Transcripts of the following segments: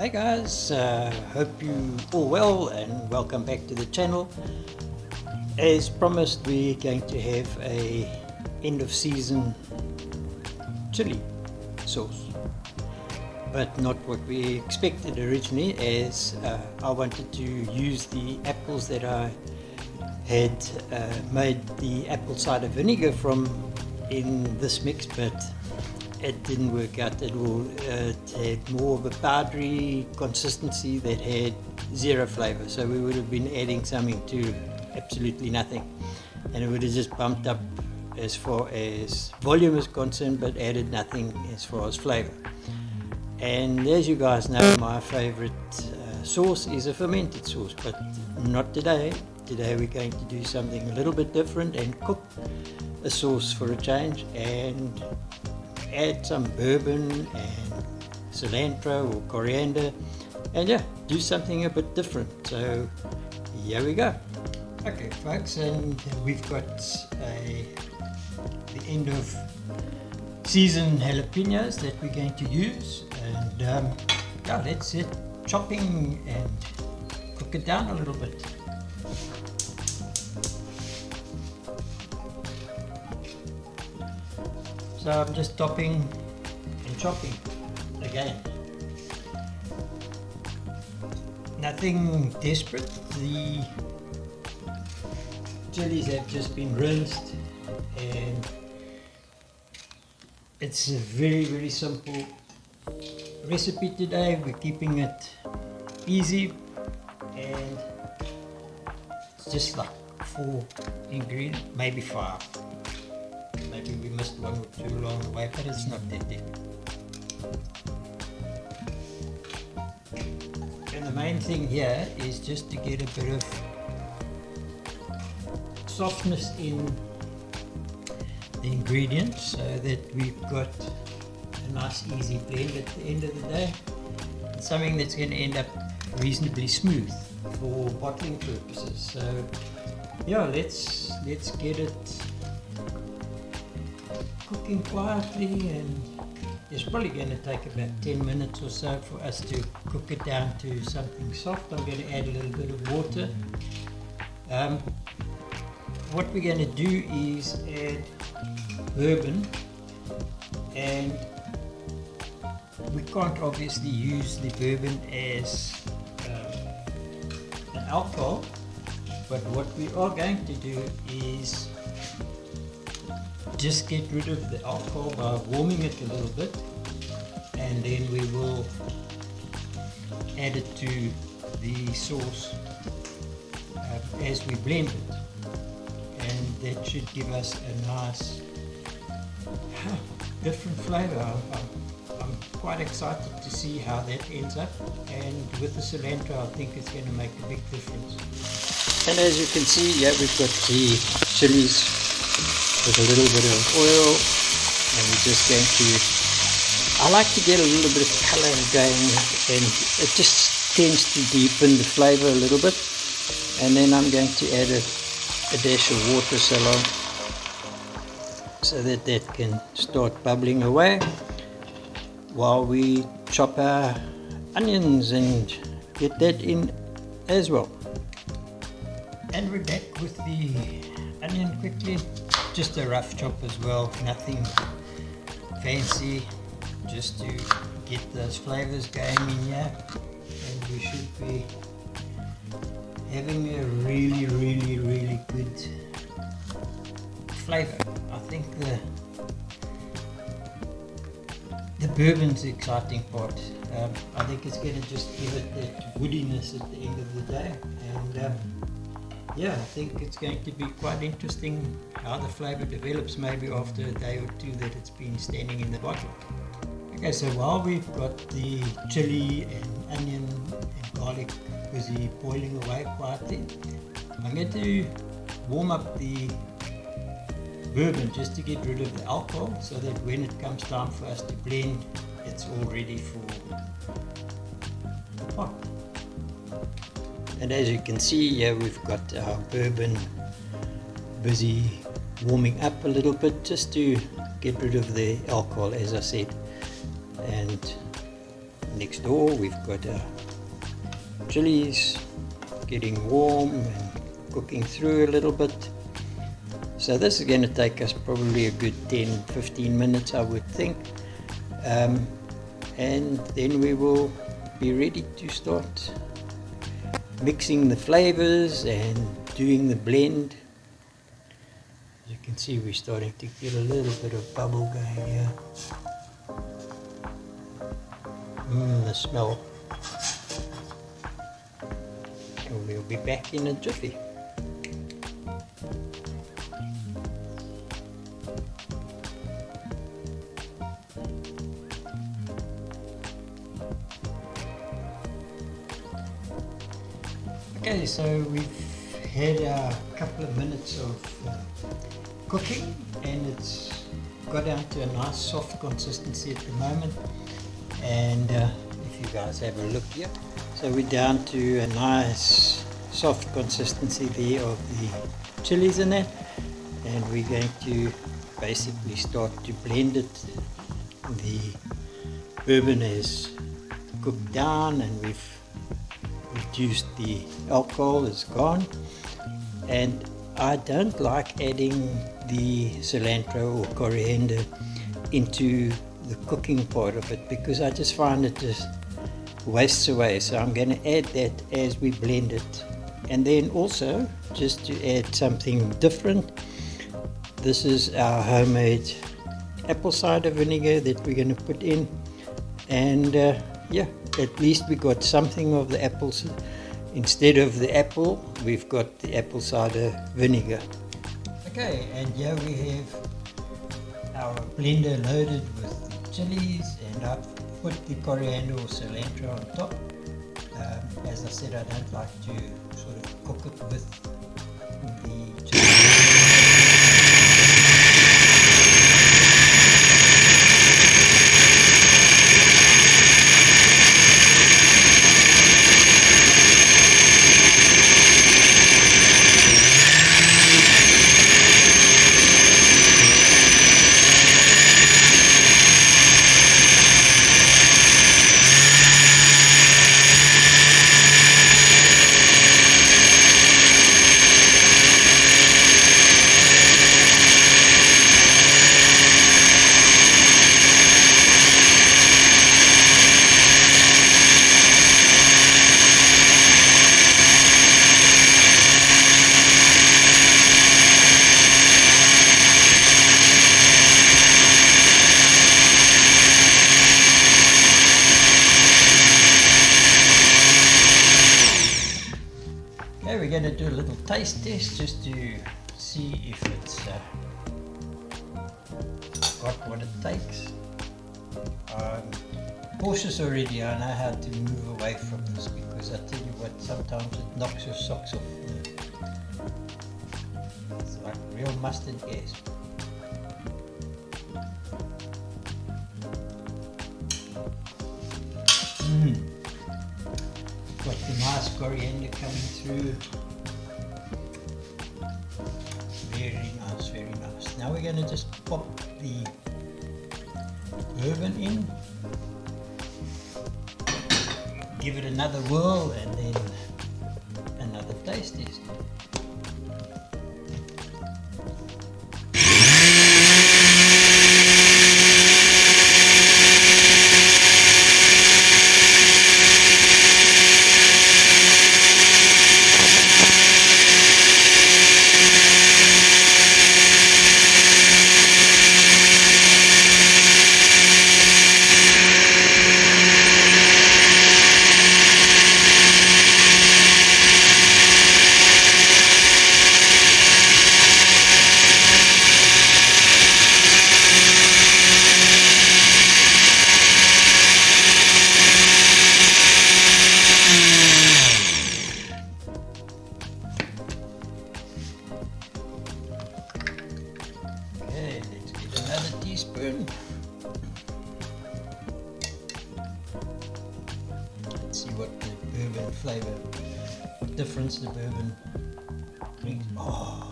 Hey guys, hope you all well and welcome back to the channel. As promised, we're going to have a end of season chili sauce, but not what we expected originally, as I wanted to use the apples that I had made the apple cider vinegar from in this mix, but it didn't work out at all. It had more of a powdery consistency that had zero flavor, so we would have been adding something to absolutely nothing, and it would have just bumped up as far as volume is concerned, but added nothing as far as flavor. And as you guys know, my favorite sauce is a fermented sauce, but not today. Today we're going to do something a little bit different and cook a sauce for a change, and add some bourbon and cilantro or coriander, and yeah, do something a bit different. So here we go. Okay folks, and we've got the end of season jalapeños that we're going to use, and yeah, let's get chopping and cook it down a little bit. So I'm just topping and chopping again. Nothing desperate. The chilies have just been rinsed, and it's a very simple recipe today. We're keeping it easy, and it's just like 4 ingredients, maybe 5. Maybe we missed 1 or 2 along the way, but it's not that deep. And the main thing here is just to get a bit of softness in the ingredients, so that we've got a nice easy blend at the end of the day. It's something that's going to end up reasonably smooth for bottling purposes. So yeah, let's get it cooking quietly, and it's probably going to take about 10 minutes or so for us to cook it down to something soft. I'm going to add a little bit of water. What we're going to do is add bourbon, and we can't obviously use the bourbon as an alcohol, but what we are going to do is just get rid of the alcohol by warming it a little bit, and then we will add it to the sauce as we blend it, and that should give us a nice different flavor. I'm quite excited to see how that ends up, and with the cilantro I think it's going to make a big difference. And as you can see, yeah, we've got the chilies with a little bit of oil, and we're just going to, I like to get a little bit of color going, and it just tends to deepen the flavor a little bit. And then I'm going to add a dash of water so that that can start bubbling away while we chop our onions and get that in as well. And we're back with the onion quickly. Just a rough chop as well, nothing fancy, just to get those flavors going in here, and we should be having a really good flavor. I think the bourbon's the exciting part. I think it's going to just give it that woodiness at the end of the day, and yeah, I think it's going to be quite interesting how the flavor develops, maybe after a day or 2 that it's been standing in the bottle. Okay, so while we've got the chili and onion and garlic busy boiling away quietly, I'm going to warm up the bourbon just to get rid of the alcohol, so that when it comes time for us to blend, it's all ready for the pot. And as you can see here, we've got our bourbon busy warming up a little bit, just to get rid of the alcohol, as I said. And next door we've got our chilies getting warm and cooking through a little bit. So this is going to take us probably a good 10-15 minutes, I would think, and then we will be ready to start mixing the flavors and doing the blend. As you can see, we're starting to get a little bit of bubble going here. The smell. And we'll be back in a jiffy. Okay, so we've had a couple of minutes of cooking, and it's got down to a nice soft consistency at the moment. And if you guys have a look here, so we're down to a nice soft consistency there of the chilies in it, and we're going to basically start to blend it. The bourbon is cooked down and we've reduced, the alcohol is gone, and I don't like adding the cilantro or coriander into the cooking part of it because I just find it just wastes away. So I'm going to add that as we blend it. And then also, just to add something different, this is our homemade apple cider vinegar that we're going to put in, and yeah, at least we got something of the apples. Instead of the apple, we've got the apple cider vinegar. Okay, and here we have our blender loaded with the chilies, and I've put the coriander or cilantro on top. As I said, I don't like to sort of cook it with the chilies. Okay, we're going to do a little taste test just to see if it's got what it takes. I'm cautious already. I know how to move away from this because I tell you what, sometimes it knocks your socks off. It's like real mustard gas. Got the nice coriander coming through. Very nice, very nice. Now we're going to just pop the bourbon in, give it another whirl, and then another taste test. Teaspoon. Let's see what the bourbon flavor, what difference the bourbon brings. Oh.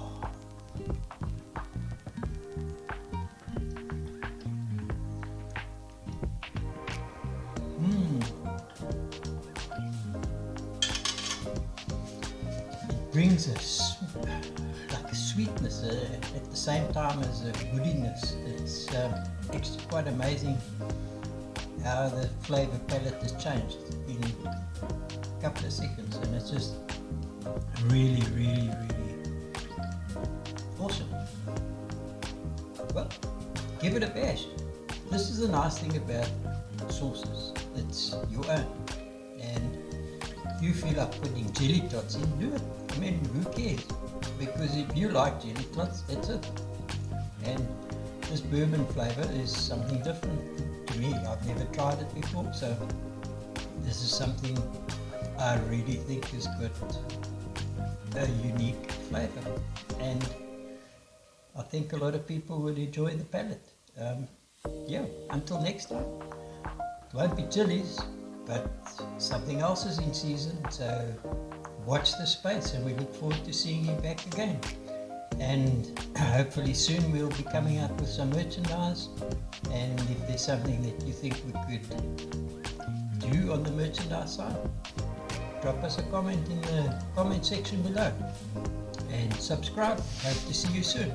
brings like a sweetness at the same time as a woodiness. It's actually quite amazing how the flavor palette has changed in a couple of seconds, and it's just really, really, really awesome. Well, give it a bash. This is the nice thing about sauces. It's your own. And if you feel like putting jelly tots in, do it. I mean, who cares? Because if you like jelly tots, that's it. And this bourbon flavor is something different to me. I've never tried it before, so this is something I really think has got a unique flavor. And I think a lot of people would enjoy the palate. Yeah, until next time. It won't be chilies, but something else is in season, so watch the space, and we look forward to seeing you back again. And hopefully soon we'll be coming out with some merchandise, and if there's something that you think we could do on the merchandise side, drop us a comment in the comment section below, and subscribe. Hope to see you soon.